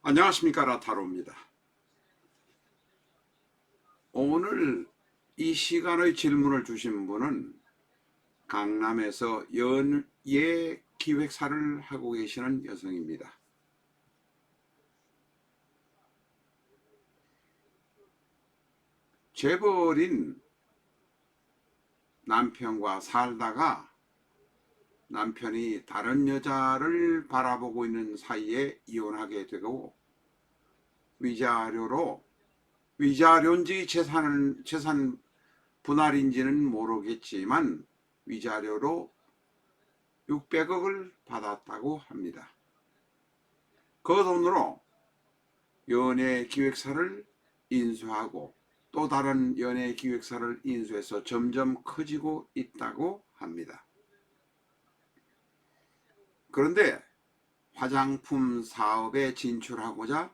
안녕하십니까, 라타로입니다. 오늘 이 시간의 질문을 주신 분은 강남에서 연예 기획사를 하고 계시는 여성입니다. 재벌인 남편과 살다가 남편이 다른 여자를 바라보고 있는 사이에 이혼하게 되고, 위자료인지 재산 분할인지는 모르겠지만 위자료로 600억을 받았다고 합니다. 그 돈으로 연예 기획사를 인수하고 또 다른 연예 기획사를 인수해서 점점 커지고 있다고 합니다. 그런데 화장품 사업에 진출하고자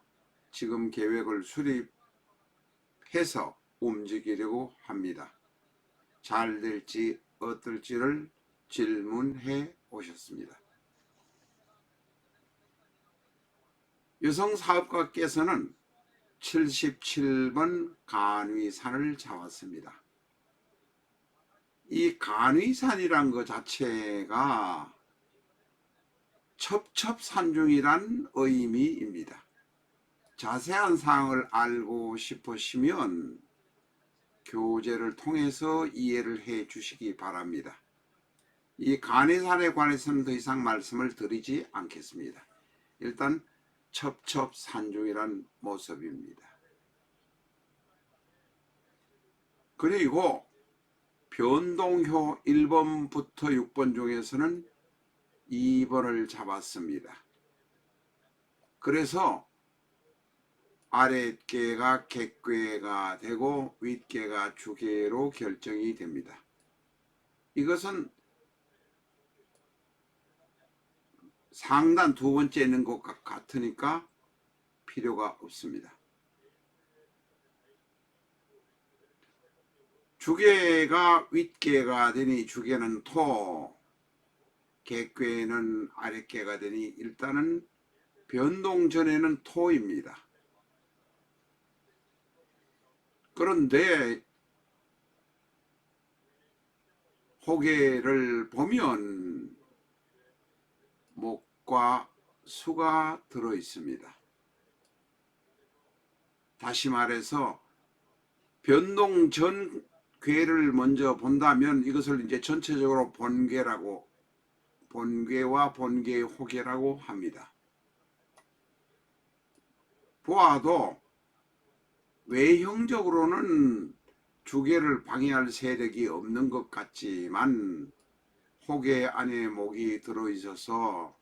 지금 계획을 수립해서 움직이려고 합니다. 잘 될지 어떨지를 질문해 오셨습니다. 여성 사업가께서는 77번 간위산을 잡았습니다. 이 간위산이란 것 자체가 첩첩산중이란 의미입니다. 자세한 사항을 알고 싶으시면 교재를 통해서 이해를 해 주시기 바랍니다. 이 간위산에 관해서는 더 이상 말씀을 드리지 않겠습니다. 일단 첩첩산중이란 모습입니다. 그리고 변동효 1번부터 6번 중에서는 2번을 잡았습니다. 그래서 아랫개가 객괴가 되고 윗개가 주괴로 결정이 됩니다. 이것은 상단 두 번째 있는 것과 같으니까 필요가 없습니다. 주괴가 윗개가 되니 주괴는 토, 객괴는 아랫개가 되니 일단은 변동 전에는 토입니다. 그런데 호계를 보면 목과 수가 들어 있습니다. 다시 말해서 변동 전 괴를 먼저 본다면 이것을 이제 전체적으로 본괴와 본괴의 호계라고 합니다. 보아도 외형적으로는 주계를 방해할 세력이 없는 것 같지만 호계 안에 목이 들어있어서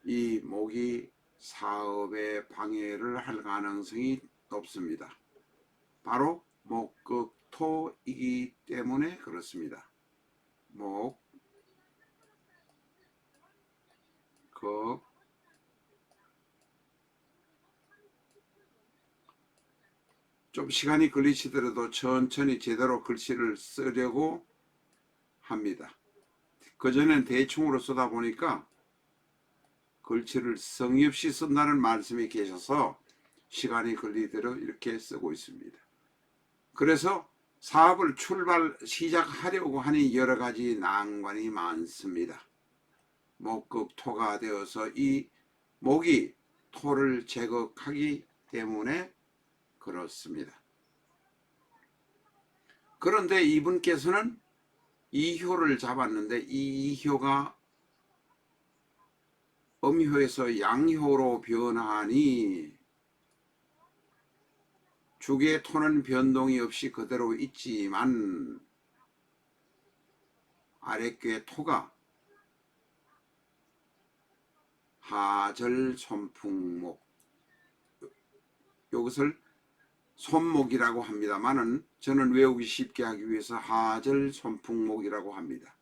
이 목이 사업에 방해를 할 가능성이 높습니다. 바로 목극토이기 때문에 그렇습니다. 목, 극, 좀 시간이 걸리시더라도 천천히 제대로 글씨를 쓰려고 합니다. 그전엔 대충으로 쓰다 보니까 글씨를 성의 없이 쓴다는 말씀이 계셔서 시간이 걸리도록 이렇게 쓰고 있습니다. 그래서 사업을 시작하려고 하니 여러 가지 난관이 많습니다. 목극토가 되어서 이 목이 토를 제거하기 때문에 그렇습니다. 그런데 이분께서는 이효를 잡았는데 이 이효가 음효에서 양효로 변하니 주계 토는 변동이 없이 그대로 있지만 아랫괴 토가 하절 손풍목, 이것을 손목이라고 합니다만은 저는 외우기 쉽게 하기 위해서 하절 손풍목이라고 합니다.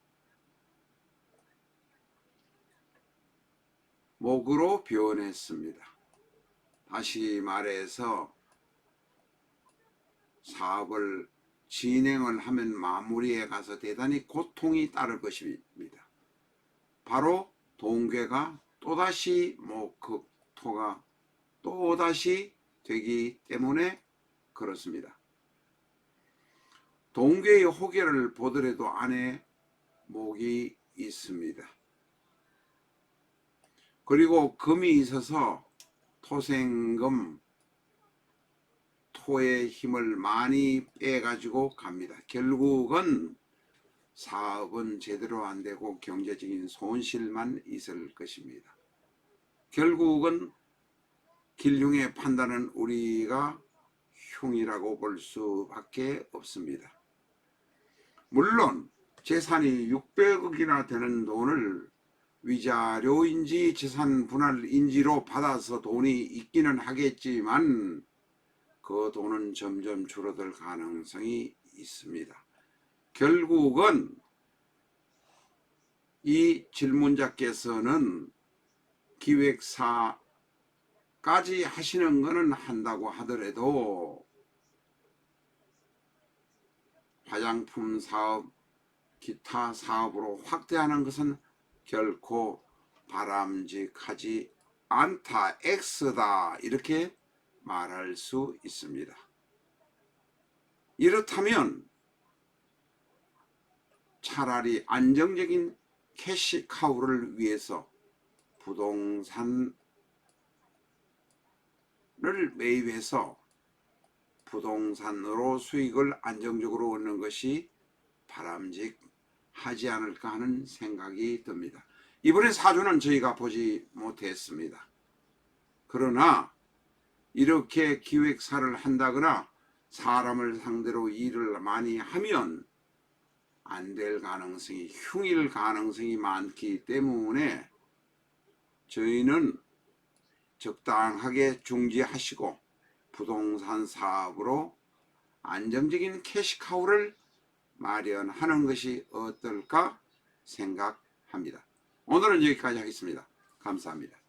목으로 변했습니다. 다시 말해서 사업을 진행을 하면 마무리에 가서 대단히 고통이 따를 것입니다. 바로 동괴가 또다시 목극토가 또다시 되기 때문에 그렇습니다. 동계의 호계를 보더라도 안에 목이 있습니다. 그리고 금이 있어서 토생금, 토의 힘을 많이 빼가지고 갑니다. 결국은 사업은 제대로 안 되고 경제적인 손실만 있을 것입니다. 결국은 길흉의 판단은 우리가 흉이라고 볼 수밖에 없습니다. 물론 재산이 600억이나 되는 돈을 위자료인지 재산 분할인지로 받아서 돈이 있기는 하겠지만 그 돈은 점점 줄어들 가능성이 있습니다. 결국은 이 질문자께서는 기획사까지 하시는 것은 한다고 하더라도 화장품 사업, 기타 사업으로 확대하는 것은 결코 바람직하지 않다, X다 이렇게 말할 수 있습니다. 이렇다면 차라리 안정적인 캐시카우를 위해서 부동산을 매입해서 부동산으로 수익을 안정적으로 얻는 것이 바람직하지 않을까 하는 생각이 듭니다. 이번에 사주는 저희가 보지 못했습니다. 그러나 이렇게 기획사를 한다거나 사람을 상대로 일을 많이 하면 안 될 가능성이, 흉일 가능성이 많기 때문에 저희는 적당하게 중지하시고 부동산 사업으로 안정적인 캐시카우를 마련하는 것이 어떨까 생각합니다. 오늘은 여기까지 하겠습니다. 감사합니다.